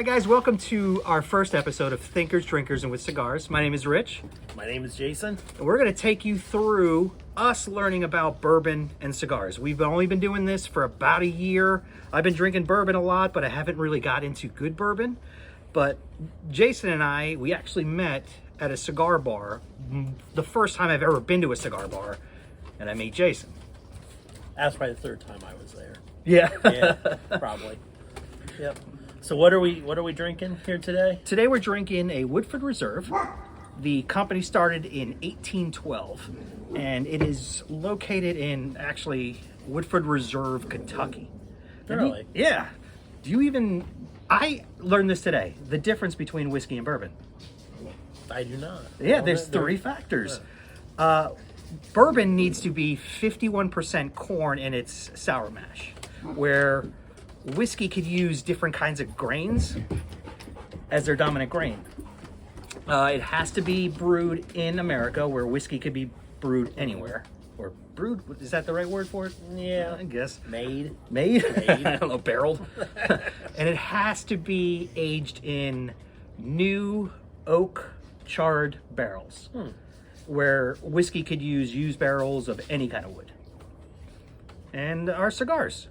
Hi guys, welcome to our first episode of Thinkers, Drinkers, and with Cigars. My name is Rich. My name is Jason. And we're going to take you through us learning about bourbon and cigars. We've only been doing this for about a year. I've been drinking bourbon a lot, but I haven't really got into good bourbon. But Jason and I, we actually met at a cigar bar, the first time I've ever been to a cigar bar, and I met Jason. That's probably the third time I was there. Yeah. Yeah, probably. Yep. So what are we drinking here today? Today we're drinking a Woodford Reserve. The company started in 1812, and it is located in, actually, Woodford Reserve, Kentucky. Really? Yeah. I learned this today, the difference between whiskey and bourbon. I do not. Yeah, there's three factors. Bourbon needs to be 51% corn in its sour mash, where whiskey could use different kinds of grains as their dominant grain. It has to be brewed in America, where whiskey could be brewed anywhere. Or brewed, is that the right word for it? Yeah. I guess. Made. I don't know, barreled. And it has to be aged in new oak charred barrels, where whiskey could use used barrels of any kind of wood. And our cigars.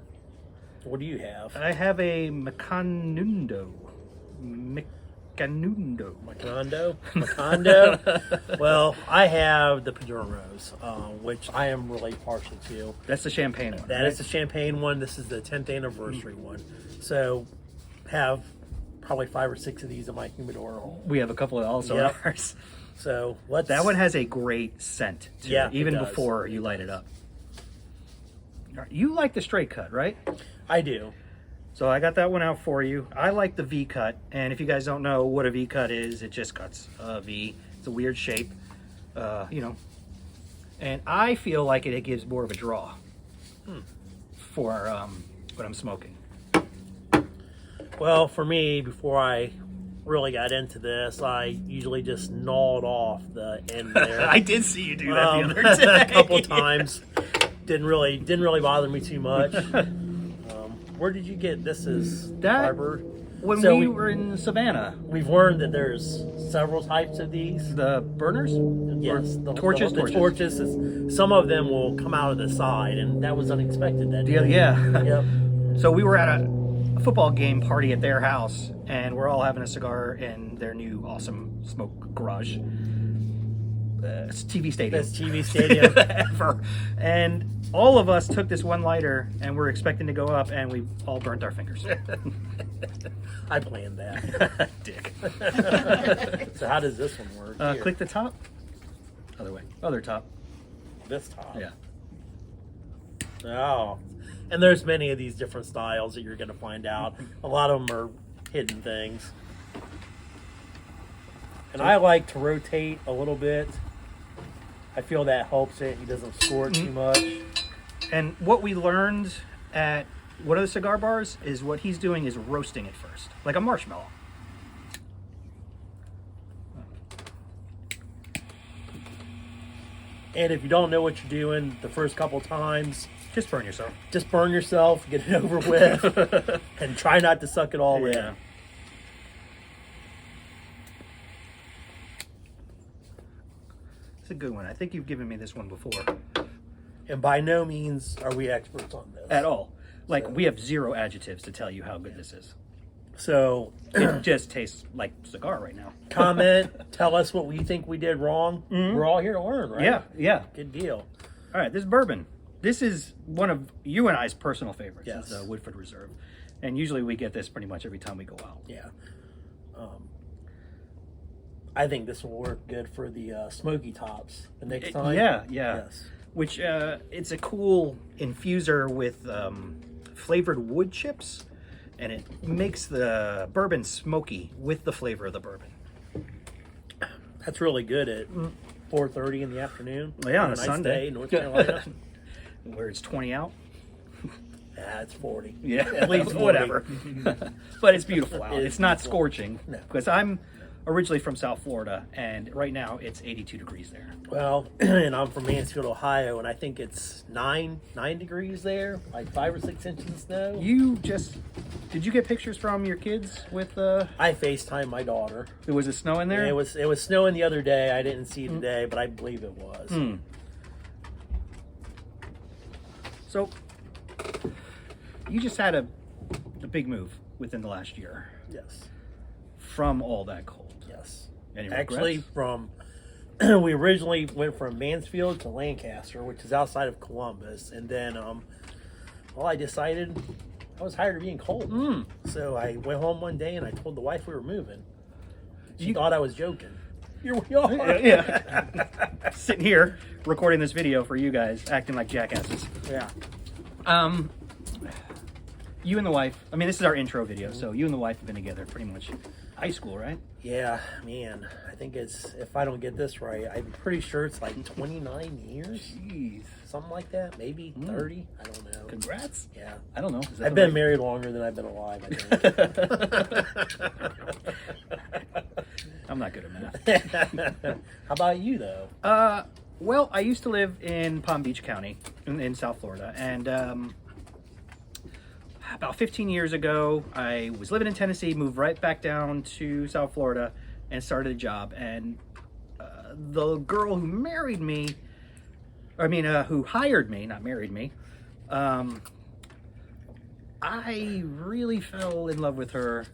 What do you have? I have a Macanudo. Macanudo. Well, I have the Pedormos, which I am really partial to. That's the champagne one. That is the champagne one. This is the 10th anniversary one. So, have probably 5 or 6 of these in my humidor. We have a couple of also in ours. So that one has a great scent to it, even it does. before you light it up. You like the straight cut, right? I do. So I got that one out for you. I like the V cut, and if you guys don't know what a V cut is, it just cuts a V. It's a weird shape, and I feel like it gives more of a draw for what I'm smoking. Well, for me, before I really got into this, I usually just gnawed off the end there. I did see you do that the other day. A couple of times. Didn't really bother me too much. Where did you get this? Is that Barber? When So we were in Savannah? We've learned that there's several types of these. The burners? Yes, the torches. The torches. Some of them will come out of the side, and that was unexpected. That day. Yeah. Yep. So we were at a football game party at their house, and we're all having a cigar in their new awesome smoke garage. It's TV stadium. Best TV stadium ever. And all of us took this one lighter, and we're expecting to go up, and we all burnt our fingers. I planned that. Dick. So how does this one work? Click the top. Other way. Other top. This top. Yeah. Oh. And there's many of these different styles that you're going to find out. A lot of them are hidden things. And I like to rotate a little bit. I feel that helps it. He doesn't score it too much. And what we learned at one of the cigar bars is what he's doing is roasting it first, like a marshmallow. And if you don't know what you're doing the first couple times, just burn yourself. Just burn yourself, get it over with, and try not to suck it all in. It's a good one. I think you've given me this one before. And by no means are we experts on this. At all. We have zero adjectives to tell you how good this is. So it just tastes like cigar right now. Comment, tell us what we think we did wrong. We're all here to learn, right? Yeah. Good deal. All right, this bourbon. This is one of you and I's personal favorites. Yes. It's Woodford Reserve. And usually we get this pretty much every time we go out. Yeah. I think this will work good for the smoky tops the next time. Yeah. Yes. Which, it's a cool infuser with flavored wood chips, and it makes the bourbon smoky with the flavor of the bourbon. That's really good at 4:30 in the afternoon. Yeah, on a nice Sunday. Day in North Carolina. Where it's 20 out. It's 40. Yeah, at least 40. whatever. But it's beautiful out. It's not beautiful. scorching. No. Because I'm originally from South Florida, and right now it's 82 degrees there. Well, and I'm from Mansfield, Ohio, and I think it's 9 degrees there, like 5 or 6 inches of snow. Did you get pictures from your kids with I FaceTimed my daughter. there was a snow in there? And it was snowing the other day. I didn't see it today, but I believe it was. So you just had a big move within the last year Yes. from all that cold. Yes. Any Actually, regrets? we originally went from Mansfield to Lancaster, which is outside of Columbus, and then I decided I was tired of being cold. So I went home one day and I told the wife we were moving. She thought I was joking. Here we are. Yeah. Sitting here recording this video for you guys, acting like jackasses. Yeah. You and the wife, I mean, this is our intro video, so you and the wife have been together pretty much high school, right? Yeah, man. I think it's, if I don't get this right, I'm pretty sure it's like 29 years. Jeez. Something like that. Maybe 30. I don't know. Congrats. Yeah. I don't know. I've been married longer than I've been alive, I think. I'm not good at math. How about you, though? Well, I used to live in Palm Beach County in South Florida, and about 15 years ago, I was living in Tennessee, moved right back down to South Florida, and started a job. And the girl who married me, who hired me, not married me, I really fell in love with her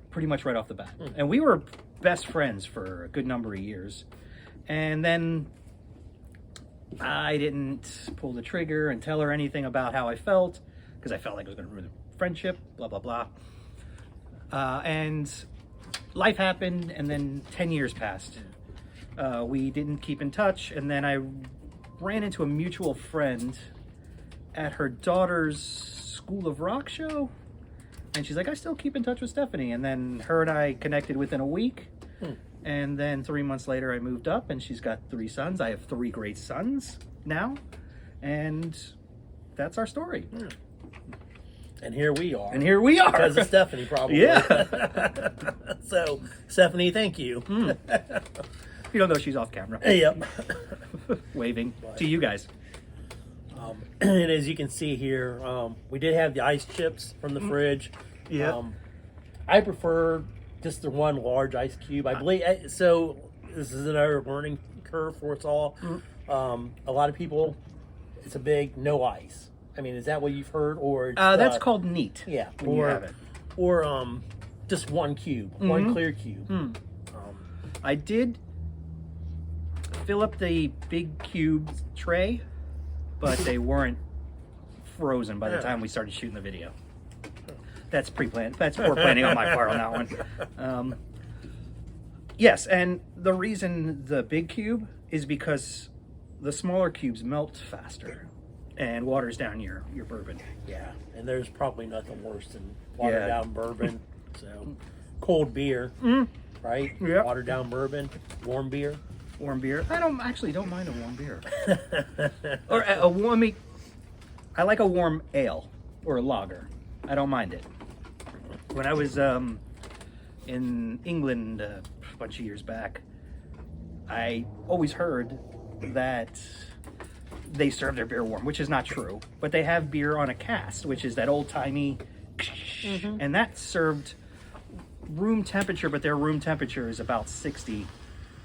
pretty much right off the bat. And we were best friends for a good number of years. And then I didn't pull the trigger and tell her anything about how I felt, because I felt like it was going to ruin the friendship, blah, blah, blah. And life happened, and then 10 years passed. We didn't keep in touch, and then I ran into a mutual friend at her daughter's School of Rock show, and she's like, I still keep in touch with Stephanie. And then her and I connected within a week, and then 3 months later I moved up, and she's got 3 sons. I have 3 great sons now, and that's our story. And here we are. Because of Stephanie, probably. Yeah. So, Stephanie, thank you. You don't know she's off camera. Yep. Waving to you guys. And as you can see here, we did have the ice chips from the fridge. Yeah. I prefer just the one large ice cube. I believe so. This is another learning curve for us all. A lot of people, it's a big no ice. I mean, is that what you've heard, or that's called neat? Yeah, when you have it. or just one cube, one clear cube. I did fill up the big cube tray, but they weren't frozen by the time we started shooting the video. That's pre-planned. That's poor planning on my part on that one. Yes, and the reason the big cube is because the smaller cubes melt faster and waters down your bourbon. Yeah, and there's probably nothing worse than watered down bourbon. So, cold beer, right? Yeah. Watered down bourbon, warm beer. Warm beer. I don't mind a warm beer. Or a warm. I like a warm ale or a lager. I don't mind it. When I was in England a bunch of years back, I always heard that they serve their beer warm, which is not true. But they have beer on a cask, which is that old-timey, and that's served room temperature, but their room temperature is about 60.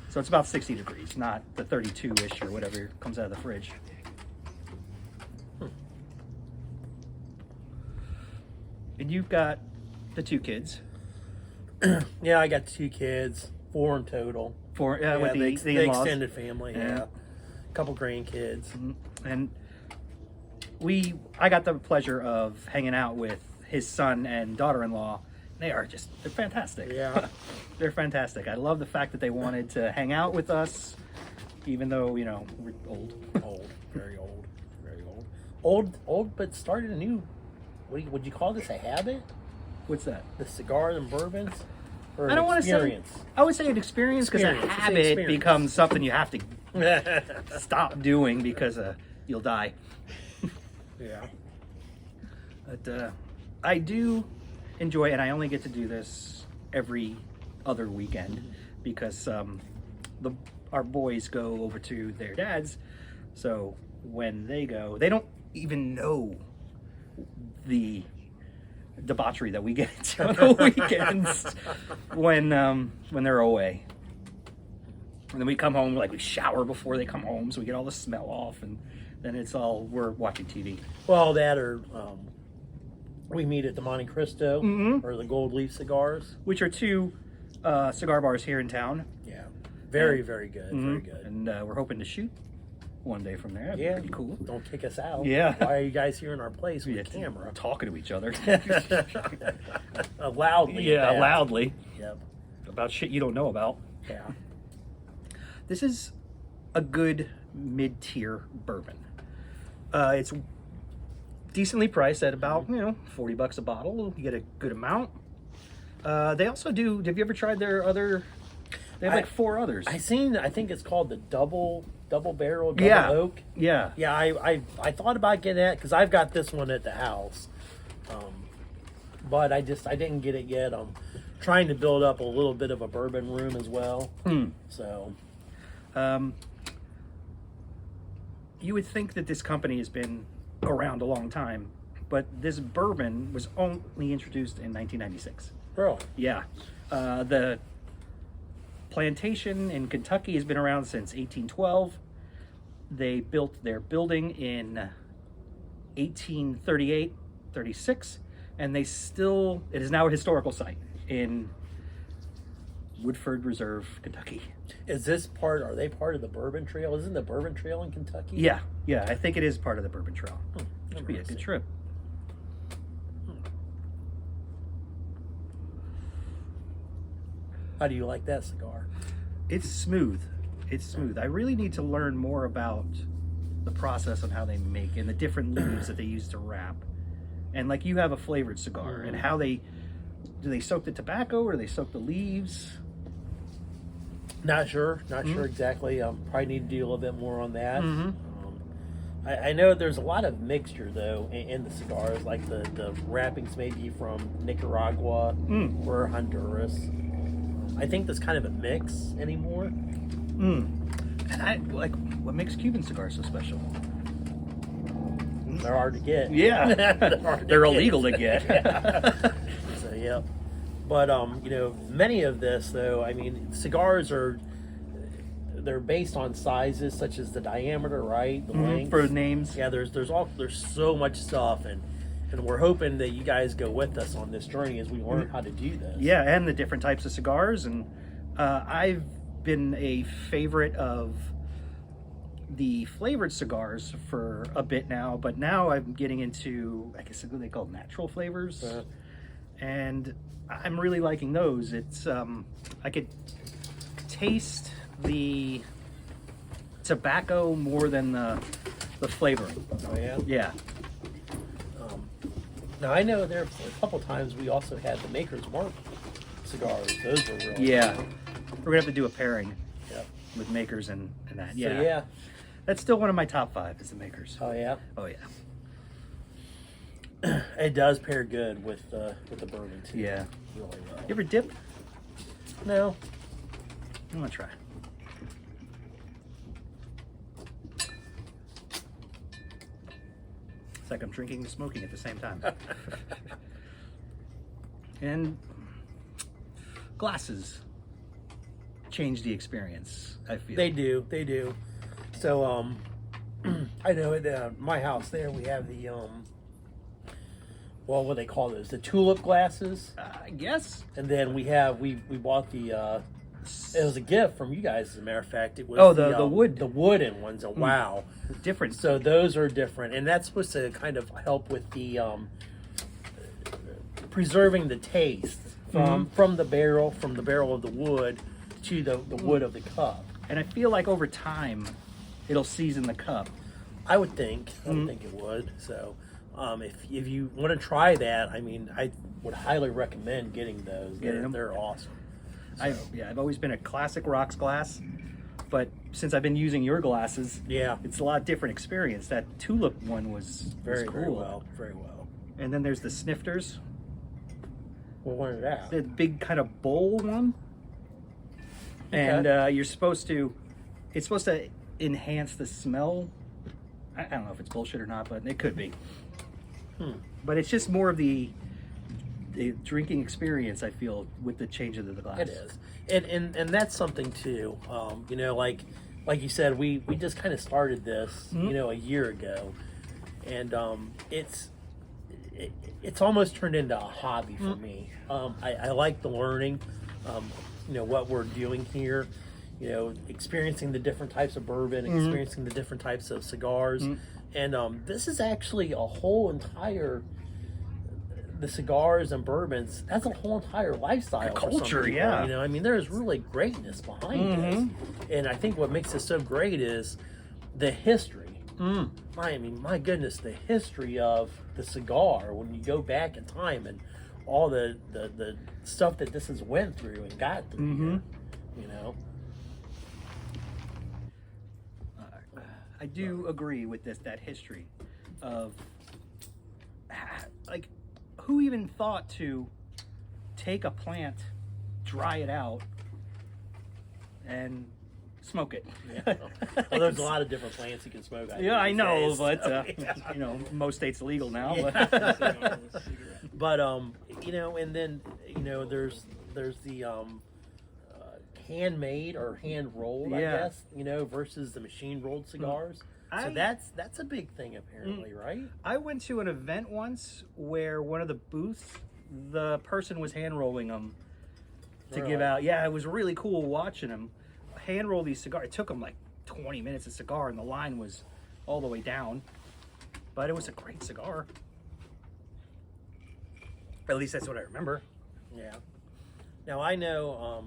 So it's about 60 degrees, not the 32-ish or whatever comes out of the fridge. And you've got the 2 kids. Yeah, I got 2 kids, 4 in total. With the the in-laws. extended family. Yeah, a couple grandkids. And I got the pleasure of hanging out with his son and daughter-in-law. They're fantastic. Yeah. They're fantastic. I love the fact that they wanted to hang out with us, even though, we're old. Old, very old, very old. Old, but started a new, would you call this a habit? What's that? The cigars and bourbons? Or I don't want to say. experience? I would say an experience, because a Experience. It's an habit experience. becomes something you have to stop doing because you'll die. Yeah. But I do enjoy, and I only get to do this every other weekend, because our boys go over to their dad's, so when they go, they don't even know the debauchery that we get into on the weekends when they're away. And then we come home, like we shower before they come home, so we get all the smell off, and then it's all we're watching TV. Well, that or we meet at the Monte Cristo or the Gold Leaf Cigars, which are two cigar bars here in town. Yeah, very good, very good. And we're hoping to shoot one day from there. That'd be pretty cool. Don't kick us out. Yeah. Why are you guys here in our place with a camera? Talking to each other. Loudly. Yeah, loudly. Yep. About shit you don't know about. Yeah. This is a good mid-tier bourbon. It's decently priced at about, $40 a bottle. You get a good amount. They also do, have you ever tried their other, they have like 4 others. I think it's called the double barrel, double oak. Yeah. Yeah, I thought about getting that because I've got this one at the house. But I didn't get it yet. I'm trying to build up a little bit of a bourbon room as well. So. You would think that this company has been around a long time, but this bourbon was only introduced in 1996. Really? Yeah. The plantation in Kentucky has been around since 1812. They built their building in 1838, 36, and it is now a historical site in Woodford Reserve, Kentucky. Are they part of the Bourbon Trail? Isn't the Bourbon Trail in Kentucky? Yeah, I think it is part of the Bourbon Trail. Should be a good trip. How do you like that cigar? It's smooth. I really need to learn more about the process on how they make and the different leaves that they use to wrap. And like you have a flavored cigar, and how do they soak the tobacco or do they soak the leaves? Not sure exactly. Probably need to do a little bit more on that. I know there's a lot of mixture though in the cigars, like the wrappings may be from Nicaragua or Honduras. I think that's kind of a mix anymore. And I like what makes Cuban cigars so special. They're hard to get. Yeah, they're illegal to get. So yeah, but many of this though, I mean, cigars they're based on sizes such as the diameter, right? The length for names. Yeah, there's so much stuff, and we're hoping that you guys go with us on this journey as we learn how to do this. Yeah, and the different types of cigars, and I've been a favorite of the flavored cigars for a bit now, but now I'm getting into, I guess what they call natural flavors, and I'm really liking those. It's I could taste the tobacco more than the flavoring. Oh yeah. Yeah. Now I know there a couple times we also had the Maker's Mark cigars. Those were really good. We're gonna have to do a pairing. Yep. With Makers and that. Yeah. So, yeah. That's still one of my top 5 is the Makers. Oh yeah. Oh yeah. It does pair good with the bourbon too. Yeah. Really well. You ever dip? No. I'm gonna try. It's like I'm drinking and smoking at the same time. And glasses change the experience, I feel. They do. So I know at my house there we have the what do they call those? The tulip glasses. I guess. And then we bought the it was a gift from you guys, as a matter of fact. It was the wood. The wooden ones. Wow. Different. So those are different, and that's supposed to kind of help with the preserving the taste from the barrel of the wood to the wood of the cup. And I feel like over time, it'll season the cup. I would think. It would. So, if you want to try that, I mean, I would highly recommend getting those. They're awesome. So. I've always been a classic rocks glass, but since I've been using your glasses, it's a lot different experience. That tulip one was very cool. Very well. And then there's the snifters. Well, what is that? The big kind of bowl one. and you're supposed to. It's supposed to enhance the smell. I don't know if it's bullshit or not, but it could be. But it's just more of the drinking experience, I feel, with the change of the glass. It is, and that's something too. You know, like you said, we just kind of started this, you know, a year ago, and it's almost turned into a hobby for me. I like the learning, you know, what we're doing here, you know, experiencing the different types of bourbon, experiencing the different types of cigars, and this is actually a whole entire. The cigars and bourbons, that's a whole entire lifestyle. Culture, people, yeah. You know, I mean, there's really greatness behind this. And I think what makes this so great is the history. I mean, my goodness, the history of the cigar when you go back in time and all the stuff that this has went through and got through here, you know. I do agree with that history of like who even thought to take a plant, dry it out, and smoke it. Yeah. Well, there's a lot of different plants you can smoke. Yeah, I know, days, but so, you know, most states legal now. Yeah. But you know, and then you know, there's the handmade or hand rolled, I guess, you know, versus the machine rolled cigars. So that's a big thing apparently, right? I went to an event once where one of the booths, the person was hand rolling them to give out. Yeah, it was really cool watching him hand roll these cigars. It took him like 20 minutes a cigar, and the line was all the way down. But it was a great cigar. At least that's what I remember. Yeah. Now I know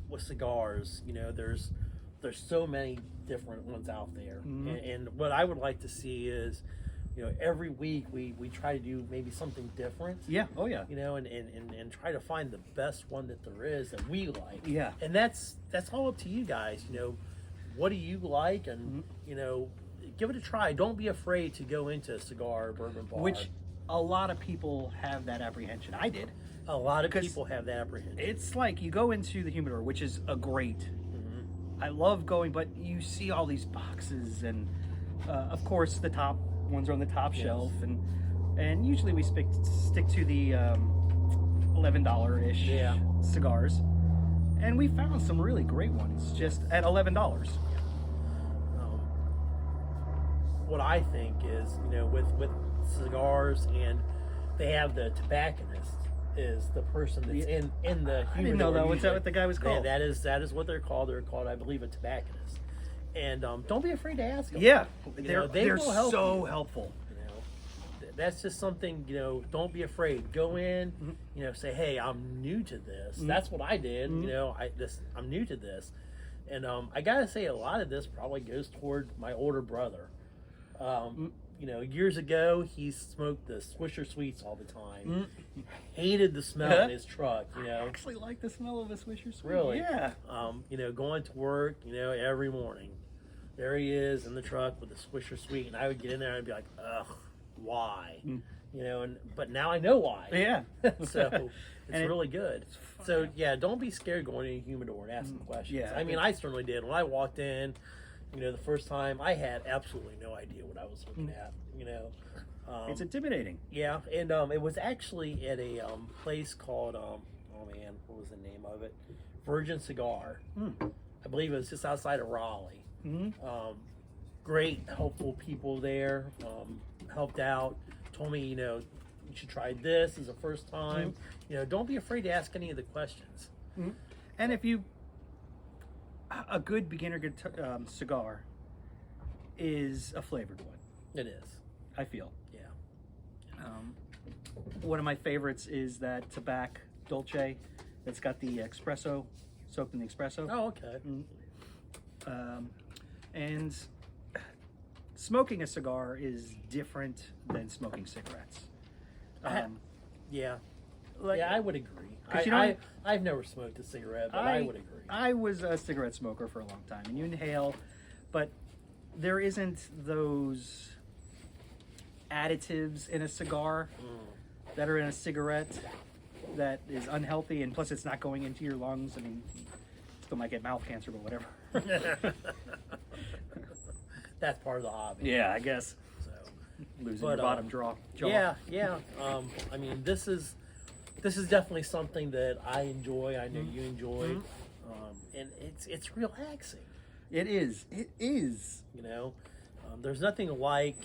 with cigars, you know, there's so many different ones out there, and what I would like to see is, you know, every week we try to do maybe something different. Yeah. Oh yeah. You know, and try to find the best one that there is that we like. Yeah. And that's all up to you guys. You know, what do you like, and you know, give it a try. Don't be afraid to go into a cigar or bourbon bar. Which a lot of people have that apprehension. I did. A lot of people have that apprehension. It's like you go into the humidor, which is a great. I love going, but you see all these boxes, and of course the top ones are on the top shelf, and usually we stick to the $11-ish cigars, and we found some really great ones just at $11. What I think is, you know, with cigars, and they have the tobacconist is the person that's in the humidor. I didn't know that. What's that what the guy was called? That is what they're called. They're called, I believe, a tobacconist. And don't be afraid to ask them. Yeah, they're so helpful. You know, that's just something. You know, don't be afraid. Go in. You know, say, hey, I'm new to this. That's what I did. You know, I'm new to this, and I gotta say, a lot of this probably goes toward my older brother. You know, years ago, he smoked the Swisher Sweets all the time. Hated the smell in his truck, you know. I actually like the smell of a Swisher Sweet. Really? Yeah. You know, going to work, you know, every morning. There he is in the truck with the Swisher Sweet, and I would get in there and I'd be like, ugh, why? You know, but now I know why. Yeah. So it's really good. So, yeah, don't be scared going in a humidor and asking questions. Yeah, I mean, I certainly did. When I walked in, you know, the first time, I had absolutely no idea what I was looking at, you know. It's intimidating. Yeah, and it was actually at a place called, oh man, what was the name of it? Virgin Cigar. I believe it was just outside of Raleigh. Great, helpful people there, helped out, told me, you know, you should try this as a first time. You know, don't be afraid to ask any of the questions. And if you a good beginner cigar is a flavored one. It is. I feel. Yeah. One of my favorites is that Tobacco Dolce that's got the espresso, soaked in the espresso. Oh, okay. And smoking a cigar is different than smoking cigarettes. Yeah. Like, I would agree. I've never smoked a cigarette, but I would agree. I was a cigarette smoker for a long time, and you inhale, but there isn't those additives in a cigar that are in a cigarette that is unhealthy, and plus it's not going into your lungs. I mean, Still might get mouth cancer, but whatever. That's part of the hobby. Yeah, I guess. So, Losing your bottom jaw. yeah. I mean, this is definitely something that I enjoy. I know you enjoy, and it's relaxing. It is. It is. You know, there's nothing like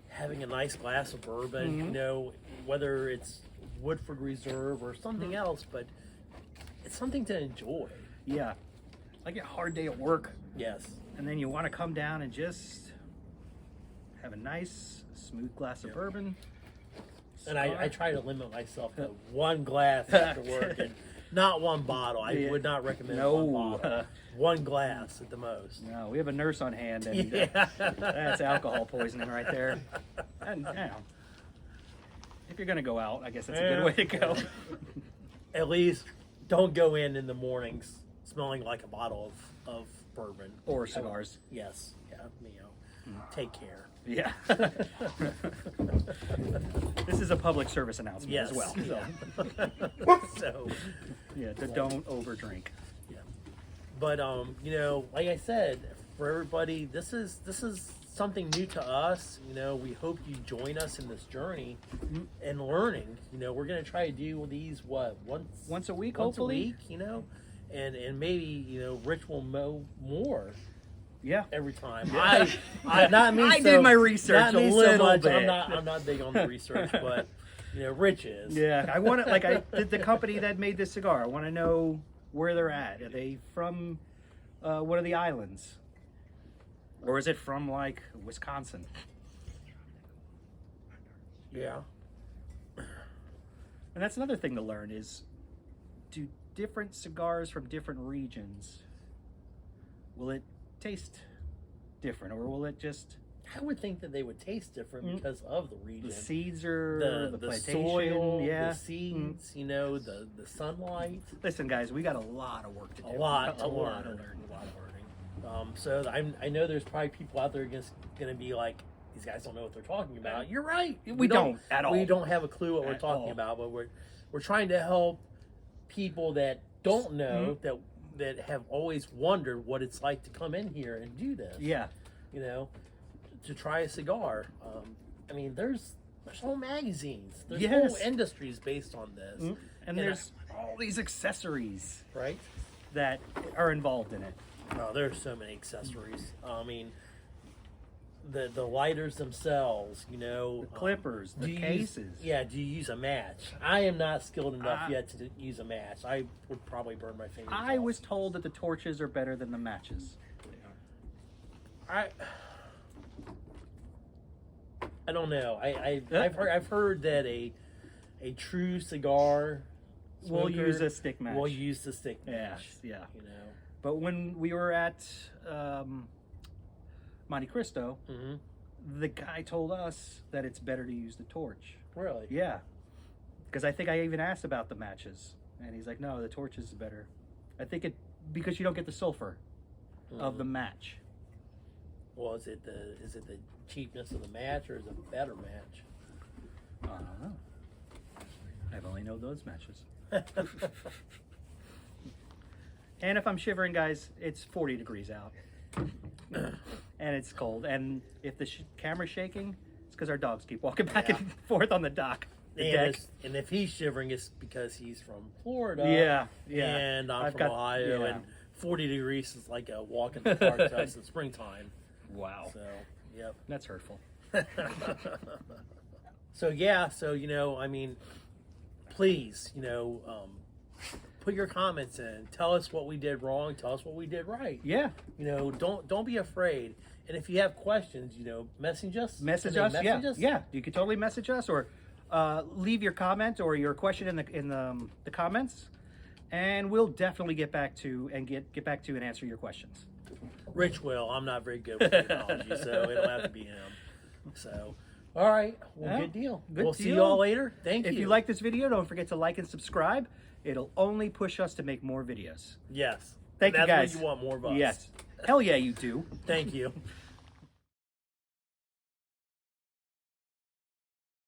having a nice glass of bourbon. You know, whether it's Woodford Reserve or something else, but it's something to enjoy. Yeah. Like a hard day at work, Yes. and then you want to come down and just have a nice, smooth glass of bourbon. And I try to limit myself to one glass after work and not one bottle. I would not recommend one bottle. One glass at the most. No, we have a nurse on hand, and that's alcohol poisoning right there. And you know, if you're gonna go out, I guess that's a good way to go. At least don't go in the mornings smelling like a bottle of bourbon Or cigars. Yes, yeah, you know, take care. Yeah. This is a public service announcement Yes, as well. yeah. So, Yeah, don't overdrink. yeah. But you know, like I said, for everybody, this is something new to us. You know, we hope you join us in this journey and learning. You know, we're gonna try to do these Once a week, once hopefully. a week. You know, and maybe you know Rich will know more Yeah. every time. Yeah. I not me. I so, did my research not me a so little much. bit. I'm not big on the research, but you know, Rich is. Yeah, I want to, like, I did the company that made this cigar. I want to know where they're at. Are they from one of the islands? Or is it from, like, Wisconsin? Yeah. And that's another thing to learn is, do different cigars from different regions, will it taste different? Or will it just... I would think that they would taste different because of the region. The seeds are the plantation, soil, yeah. the seeds, you know, the sunlight. Listen, guys, we got a lot of work to do. A lot to learn. learn. A lot of learning. So I know there's probably people out there going to be like, these guys don't know what they're talking about. You're right. We don't at all. We don't have a clue what we're At talking all. about, but we're trying to help people that don't know that have always wondered what it's like to come in here and do this. Yeah. You know, to try a cigar. I mean, there's whole magazines. There's whole industries based on this. And there's all these accessories, right, that are involved in it. Oh, there's so many accessories. I mean, the lighters themselves, you know, The clippers, the cases. do you use a match? I am not skilled enough yet to use a match. I would probably burn my fingers. I off. was told that the torches are better than the matches. I don't know. I've heard that a true cigar We'll smoker use a stick match. will use the stick Yeah, match. yeah. You know. But when we were at Monte Cristo, the guy told us that it's better to use the torch. Really? Yeah. Because I think I even asked about the matches. And he's like, no, the torch is better. I think because you don't get the sulfur of the match. Well, is it the cheapness of the match or is it a better match? I don't know. I've only known those matches. And if I'm shivering, guys, it's 40 degrees out. And it's cold. And if the camera's shaking, it's because our dogs keep walking back and forth on the dock. And if he's shivering, it's because he's from Florida. Yeah. And I'm from Ohio, and 40 degrees is like a walk in the park to us in springtime. Wow. So, yep. That's hurtful. So you know, I mean, please, you know, put your comments in. Tell us what we did wrong. Tell us what we did right. Yeah. You know, don't be afraid. And if you have questions, you know, message us. Message us. Yeah. You can totally message us or leave your comment or your question in the comments, and we'll definitely get back to and answer your questions. Rich will. I'm not very good with technology, so it'll have to be him. So, all right. Well, good deal. We'll see you all later. Thank you. If you like this video, don't forget to like and subscribe. It'll only push us to make more videos. Yes. Thank you, guys. That's what you want more of us. Yes. Hell yeah, you do. Thank you.